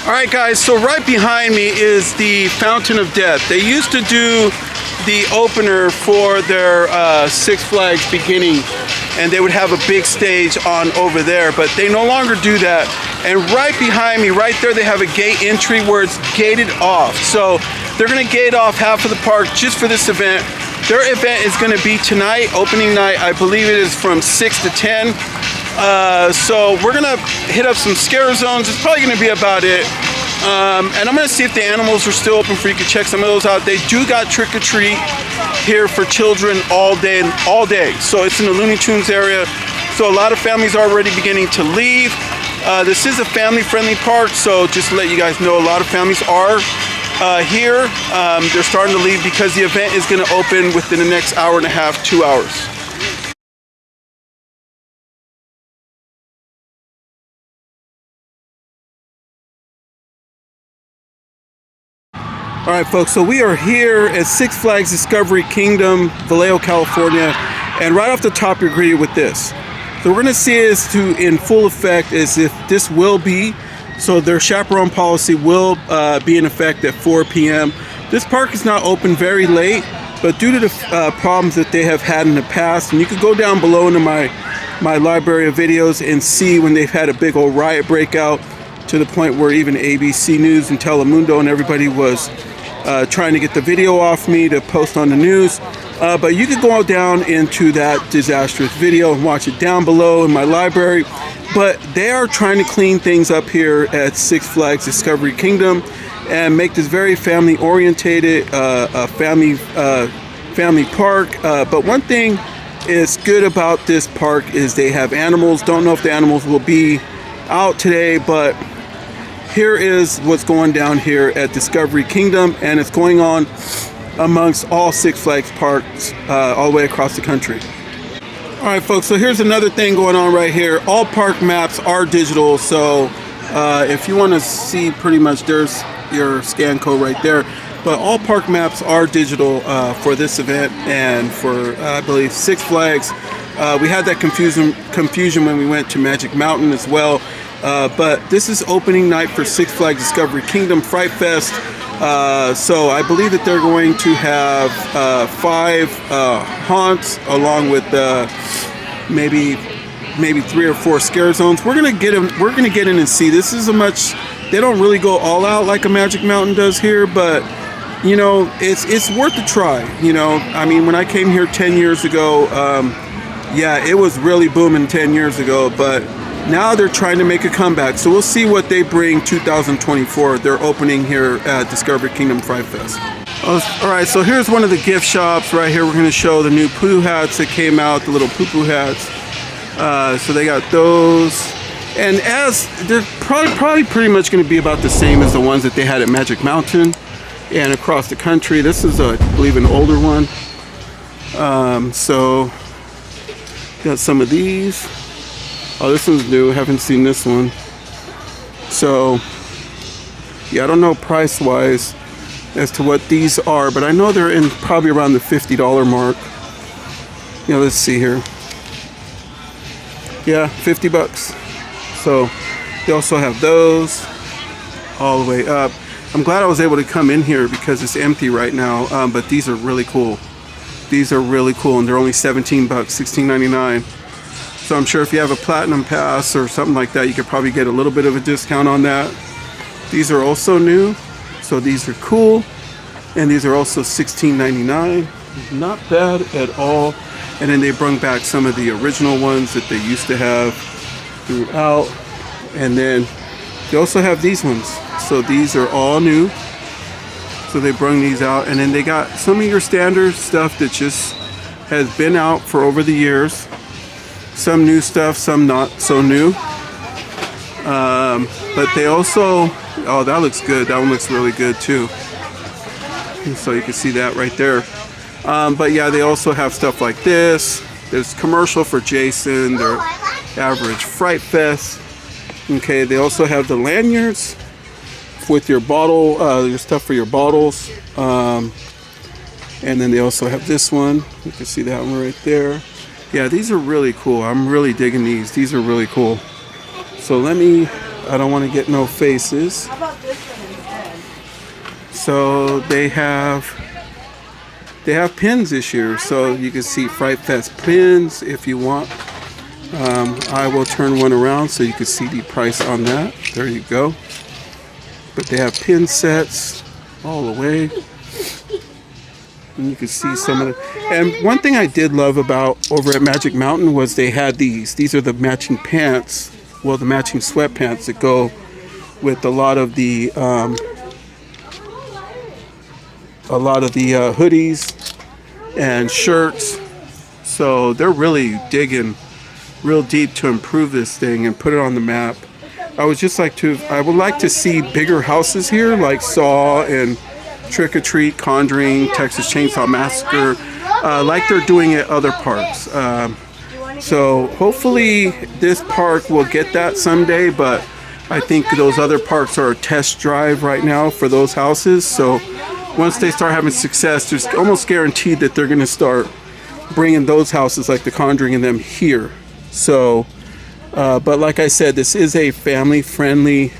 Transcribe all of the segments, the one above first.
Alright guys, so right behind me is the Fountain of Death. They used to do the opener for their Six Flags beginning, and they would have a big stage on over there, but they no longer do that. And right behind me, right there, they have a gate entry where it's gated off. So they're going to gate off half of the park just for this event. Their event is going to be tonight, opening night. I believe it is from 6 to 10. So we're going to hit up some scare zones. It's probably going to be about it. And I'm going to see if the animals are still open for you can check some of those out. They do got trick or treat here for children all day. So it's in the Looney Tunes area. So a lot of families are already beginning to leave. This is a family-friendly park, so just to let you guys know, a lot of families are here. They're starting to leave because the event is going to open within the next hour and a half, 2 hours. All right, folks, so we are here at Six Flags Discovery Kingdom, Vallejo, California, and right off the top you're greeted with this. So we're going to see this in full effect as if this will be, so their chaperone policy will be in effect at 4 p.m. This park is not open very late, but due to the problems that they have had in the past, and you could go down below into my library of videos and see when they've had a big old riot breakout to the point where even ABC News and Telemundo and everybody was trying to get the video off me to post on the news. But you could go down into that disastrous video and watch it down below in my library. But they are trying to clean things up here at Six Flags Discovery Kingdom and make this very family orientated, family park. But one thing is good about this park is they have animals. Don't know if the animals will be out today, but here is what's going down here at Discovery Kingdom, and it's going on amongst all Six Flags parks all the way across the country. All right, folks, so here's another thing going on right here. All park maps are digital, so if you want to see, pretty much there's your scan code right there. But all park maps are digital for this event and for, I believe, Six Flags. We had that confusion when we went to Magic Mountain as well. But this is opening night for Six Flags Discovery Kingdom Frightfest. So I believe that they're going to have 5 haunts along with maybe 3 or 4 scare zones. We're gonna get in. We're gonna get in and see. This is they don't really go all out like a Magic Mountain does here, but you know, it's worth a try. You know, I mean, when I came here 10 years ago, yeah, it was really booming 10 years ago, but now they're trying to make a comeback. So we'll see what they bring 2024. They're opening here at Discovery Kingdom Frightfest. All right, so here's one of the gift shops right here. We're going to show the new poo hats that came out, the little poo-poo hats. So they got those. And as they're probably pretty much going to be about the same as the ones that they had at Magic Mountain and across the country. This is, I believe, an older one. So got some of these. Oh, this one's new. Haven't seen this one. So, yeah, I don't know price-wise as to what these are, but I know they're in probably around the $50 mark. Yeah, let's see here. Yeah, $50. So, they also have those all the way up. I'm glad I was able to come in here because it's empty right now, but these are really cool. These are really cool, and they're only $17, $16.99. So I'm sure if you have a platinum pass or something like that, you could probably get a little bit of a discount on that. These are also new, so these are cool. And these are also $16.99. Not bad at all. And then they brought back some of the original ones that they used to have throughout. And then they also have these ones. So these are all new. So they brought these out. And then they got some of your standard stuff that just has been out for over the years. Some new stuff, some not so new. But they also, oh, that looks good. That one looks really good too. And so you can see that right there. But yeah, they also have stuff like this. There's commercial for Jason, their average Frightfest. Okay, they also have the lanyards with your bottle, your stuff for your bottles. And then they also have this one. You can see that one right there. Yeah, these are really cool. I'm really digging these. These are really cool. So I don't want to get no faces. So they have pins this year. So you can see Frightfest pins if you want. I will turn one around so you can see the price on that. There you go. But they have pin sets all the way. And you can see some of the... And one thing I did love about over at Magic Mountain was they had these. These are the matching pants. Well, the matching sweatpants that go with a lot of the hoodies and shirts. So they're really digging real deep to improve this thing and put it on the map. I would like to see bigger houses here, like Saw and Trick or Treat, Conjuring, Texas Chainsaw Massacre, like they're doing at other parks. So hopefully this park will get that someday, but I think those other parks are a test drive right now for those houses. So once they start having success, there's almost guaranteed that they're going to start bringing those houses like the Conjuring and them here. So, but like I said, this is a family-friendly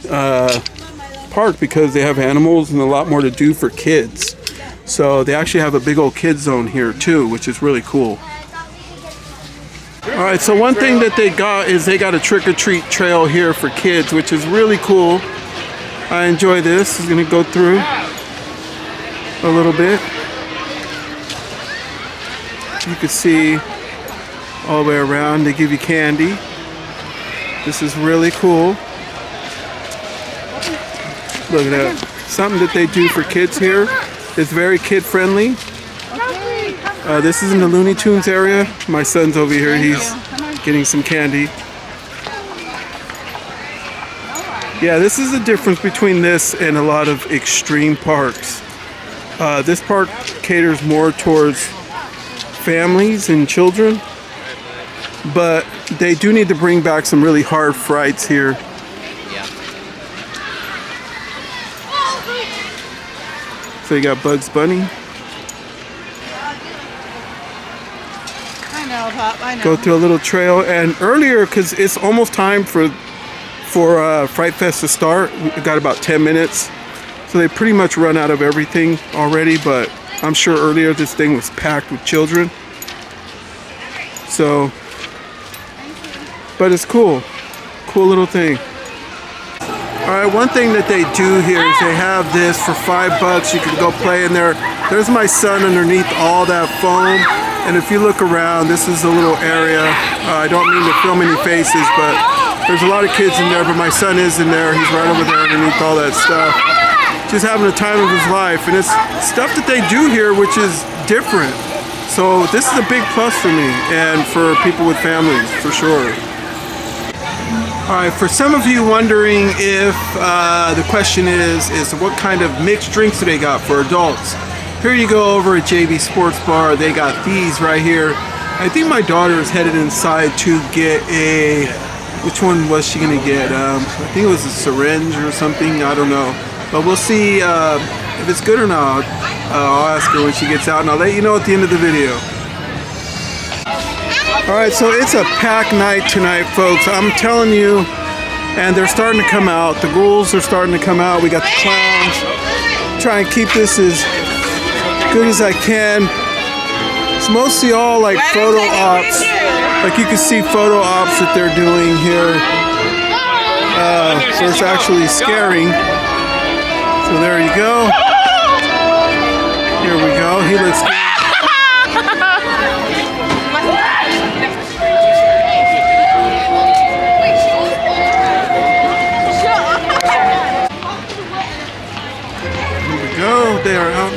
park because they have animals and a lot more to do for kids. So they actually have a big old kids zone here too, which is really cool. All right, so one thing that they got is they got a trick-or-treat trail here for kids, which is really cool. I enjoy this. I'm gonna go through a little bit. You can see all the way around. They give you candy. This is really cool. Look at that. Something that they do for kids here. It's very kid-friendly. This is in the Looney Tunes area. My son's over here. He's getting some candy. Yeah, this is the difference between this and a lot of extreme parks. This park caters more towards families and children, but they do need to bring back some really hard frights here. So you got Bugs Bunny. I know, Pop, I know. Go through a little trail, and earlier, because it's almost time for Frightfest to start, we got about 10 minutes. So they pretty much run out of everything already, but I'm sure earlier this thing was packed with children. So, but it's cool. Cool little thing. Alright, one thing that they do here is they have this for $5. You can go play in there. There's my son underneath all that foam. And if you look around, this is a little area. I don't mean to film any faces, but there's a lot of kids in there, but my son is in there. He's right over there underneath all that stuff. Just having the time of his life. And it's stuff that they do here, which is different. So this is a big plus for me and for people with families, for sure. Alright, for some of you wondering if the question is what kind of mixed drinks do they got for adults? Here you go over at JB Sports Bar. They got these right here. I think my daughter is headed inside to get a... Which one was she going to get? I think it was a syringe or something. I don't know. But we'll see if it's good or not. I'll ask her when she gets out, and I'll let you know at the end of the video. Alright, so it's a packed night tonight, folks. I'm telling you, and they're starting to come out. The ghouls are starting to come out. We got the clowns. Try and keep this as good as I can. It's mostly all like photo ops. Like you can see photo ops that they're doing here. So it's actually scaring. So there you go. Here we go. He looks good. Go, they are out.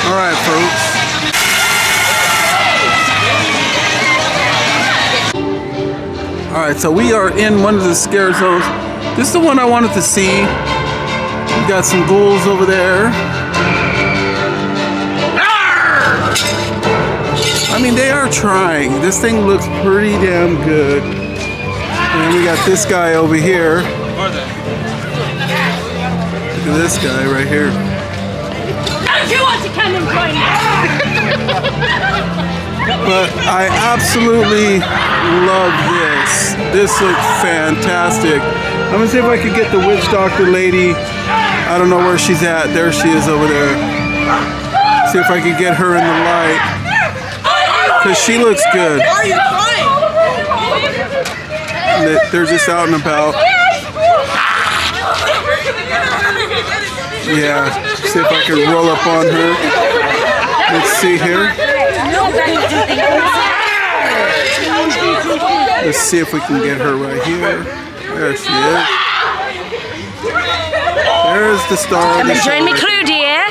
Alright, folks. Alright, so we are in one of the scare zones. This is the one I wanted to see. We got some ghouls over there. I mean, they are trying. This thing looks pretty damn good. And we got this guy over here. Look at this guy right here. Don't you want to come and join us? But I absolutely love this. This looks fantastic. I'm gonna see if I can get the witch doctor lady. I don't know where she's at. There she is over there. See if I can get her in the light. Because she looks good. Why are you crying? They're just out and about. Yeah, see if I can roll up on her. Let's see here. Let's see if we can get her right here. There she is. There's the star of the show. Join me crew, dear.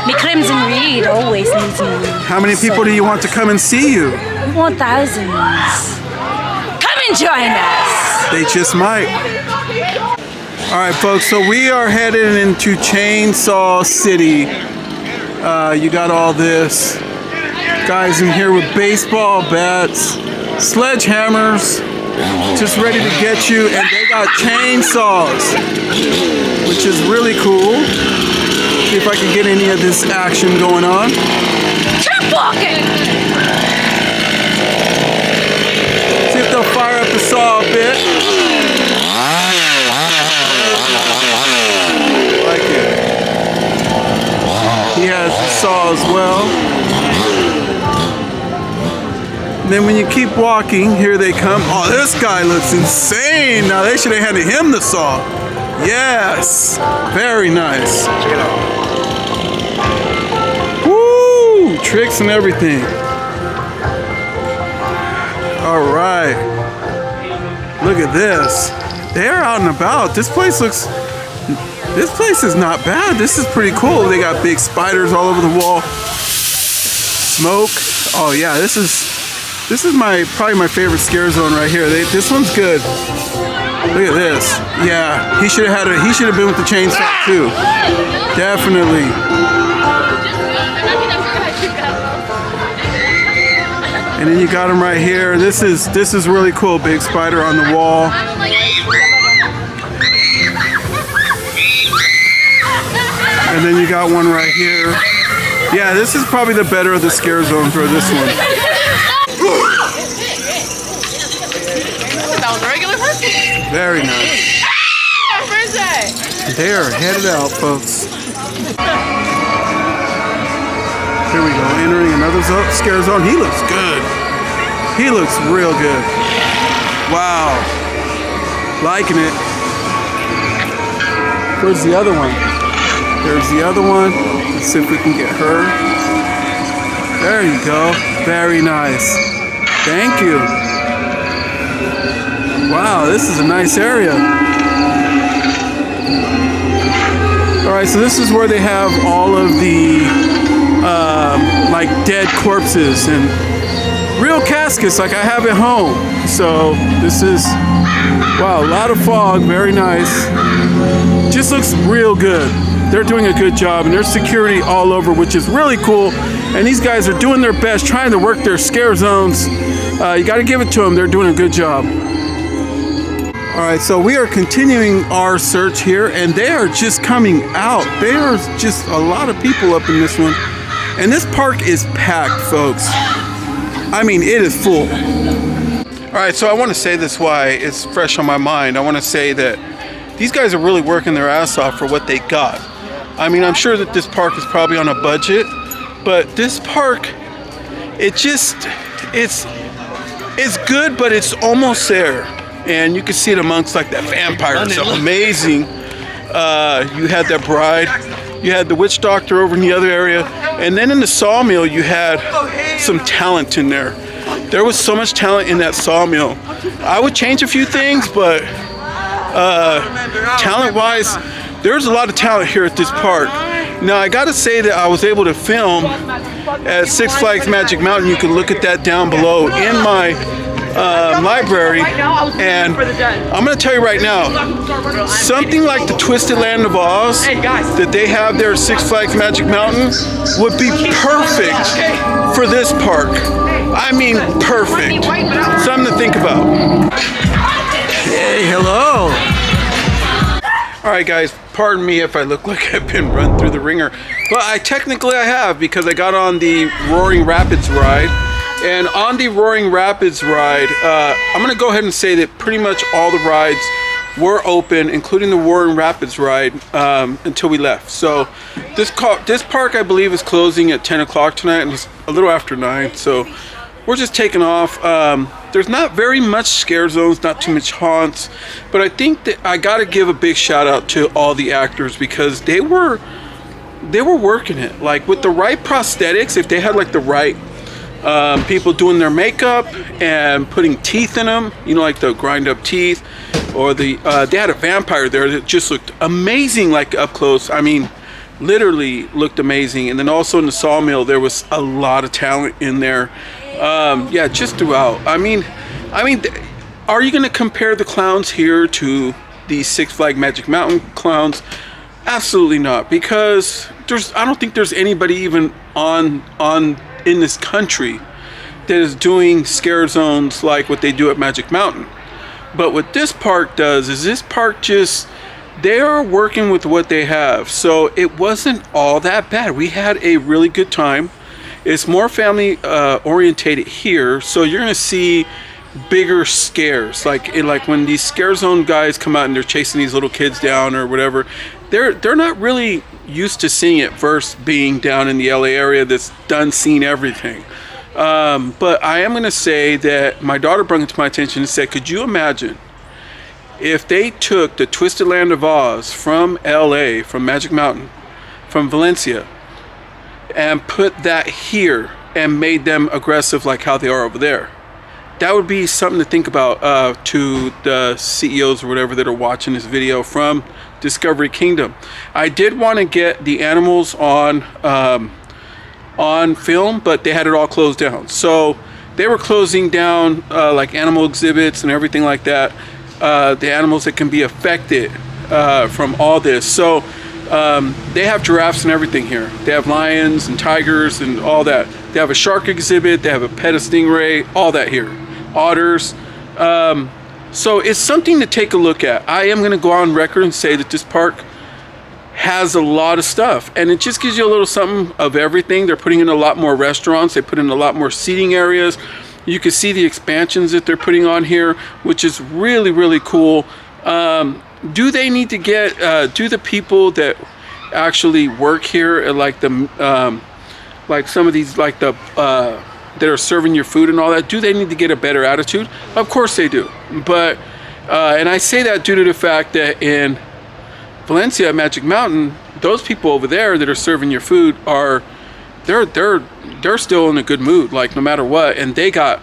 Me Crimson Reed always needs me. How many people do you want to come and see you? We want thousands. Come and join us. They just might. All right, folks, so we are headed into Chainsaw City. You got all this. Guys in here with baseball bats, sledgehammers, just ready to get you. And they got chainsaws, which is really cool. See if I can get any of this action going on. Keep walking. See if they'll fire up the saw a bit. Like it. He has the saw as well. And then when you keep walking, here they come. Oh, this guy looks insane. Now they should have handed him the saw. Yes. Very nice. Check it out. Woo! Tricks and everything. All right. Look at this. They're out and about. This place is not bad. This is pretty cool. They got big spiders all over the wall. Smoke. Oh yeah, this is probably my favorite scare zone right here. This one's good. Look at this. Yeah, he should have been with the chainsaw too. Definitely. And then you got him right here. This is really cool. Big spider on the wall. And then you got one right here. Yeah, this is probably the better of the scare zones for this one. That was a regular person. Very nice. They are headed out, folks. Here we go, entering another scare zone. He looks good. He looks real good. Wow. Liking it. Where's the other one? There's the other one. Let's see if we can get her. There you go. Very nice. Thank you. Wow, this is a nice area. All right, so this is where they have all of the like dead corpses and real caskets like I have at home. So this is, wow, a lot of fog, very nice. Just looks real good. They're doing a good job, and there's security all over, which is really cool. And these guys are doing their best, trying to work their scare zones. You got to give it to them. They're doing a good job. All right, so we are continuing our search here, and they are just coming out. There's just a lot of people up in this one. And this park is packed, folks. I mean, it is full. All right, so I want to say this why it's fresh on my mind. I want to say that these guys are really working their ass off for what they got. I mean, I'm sure that this park is probably on a budget, but this park, it's good, but it's almost there. And you can see it amongst like that vampire stuff. Amazing. You had that bride. You had the witch doctor over in the other area. And then in the sawmill, you had some talent in there. There was so much talent in that sawmill. I would change a few things, but talent-wise, there's a lot of talent here at this park. Now, I gotta say that I was able to film at Six Flags Magic Mountain. You can look at that down below in my library, and I'm gonna tell you right now, something like the Twisted Land of Oz that they have there at Six Flags Magic Mountain would be perfect for this park. I mean, perfect. Something to think about. Hey, hello. All right, guys, pardon me if I look like I've been run through the ringer, but I have, because I got on the Roaring Rapids ride. And on the Roaring Rapids ride, I'm gonna go ahead and say that pretty much all the rides were open, including the Roaring Rapids ride, until we left. So this park, I believe, is closing at 10 o'clock tonight, and it's a little after 9, so we're just taking off. There's not very much scare zones, not too much haunts, but I think that I gotta give a big shout out to all the actors, because they were working it. Like, with the right prosthetics, if they had like the right people doing their makeup and putting teeth in them, you know, like the grind up teeth, or they had a vampire there that just looked amazing, like up close. I mean, literally looked amazing. And then also in the sawmill, there was a lot of talent in there. Yeah, just throughout. I mean, are you going to compare the clowns here to the Six Flags Magic Mountain clowns? Absolutely not, because I don't think there's anybody even in this country that is doing scare zones like what they do at Magic Mountain. But what this park does is they are working with what they have. So it wasn't all that bad. We had a really good time. It's more family orientated here, so you're gonna see bigger scares, like when these scare zone guys come out and they're chasing these little kids down or whatever. They're not really used to seeing it first, being down in the LA area that's seen everything. But I am gonna say that my daughter brought it to my attention and said, could you imagine if they took the Twisted Land of Oz from LA, from Magic Mountain, from Valencia, and put that here and made them aggressive like how they are over there? That would be something to think about to the CEOs or whatever that are watching this video from Discovery Kingdom. I did want to get the animals on film, but they had it all closed down. So they were closing down like animal exhibits and everything like that. The animals that can be affected from all this. So they have giraffes and everything here. They have lions and tigers and all that. They have a shark exhibit. They have a pet of stingray. All that here. Otters. So it's something to take a look at. I am going to go on record and say that this park has a lot of stuff, and it just gives you a little something of everything. They're putting in a lot more restaurants. They put in a lot more seating areas. You can see the expansions that they're putting on here, which is really, really cool. Do they need to get, do the people that actually work here at like the, like some of these, like the, that are serving your food and all that, do they need to get a better attitude? Of course they do. But, and I say that due to the fact that in Valencia, Magic Mountain, those people over there that are serving your food are, they're still in a good mood, like no matter what, and they got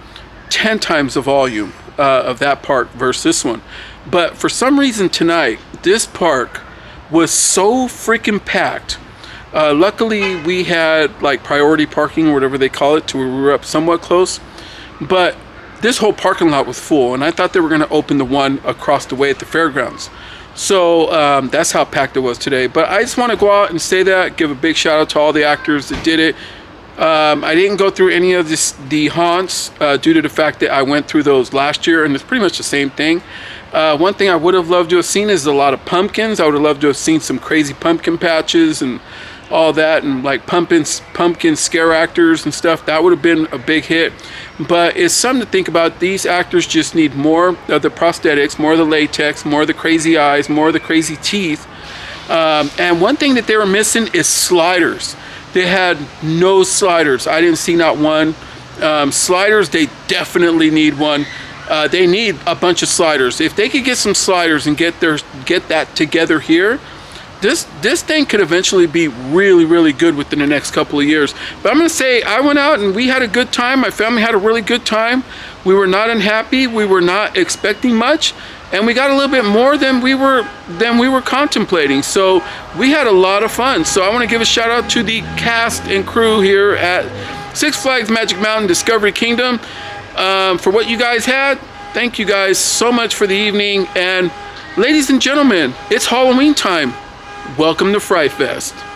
10 times the volume of that park versus this one. But for some reason tonight, this park was so freaking packed. Luckily, we had like priority parking or whatever they call it, to where we were up somewhat close. But this whole parking lot was full, and I thought they were going to open the one across the way at the fairgrounds. So that's how packed it was today. But I just want to go out and say that, give a big shout out to all the actors that did it. I didn't go through any of the haunts due to the fact that I went through those last year, and it's pretty much the same thing. One thing I would have loved to have seen is a lot of pumpkins. I would have loved to have seen some crazy pumpkin patches and all that, and like pumpkin scare actors and stuff. That would have been a big hit. But it's something to think about. These actors just need more of the prosthetics, more of the latex, more of the crazy eyes, more of the crazy teeth. And one thing that they were missing is sliders. They had no sliders. I didn't see not one. Sliders, they definitely need one. They need a bunch of sliders. If they could get some sliders and get that together here, this thing could eventually be really, really good within the next couple of years. But I'm gonna say, I went out and we had a good time. My family had a really good time. We were not unhappy. We were not expecting much, and we got a little bit more than we were contemplating. So we had a lot of fun. So I want to give a shout out to the cast and crew here at Six Flags Magic Mountain Discovery Kingdom. for what you guys had. Thank you guys so much for the evening. And ladies and gentlemen, it's Halloween time. Welcome to Frightfest.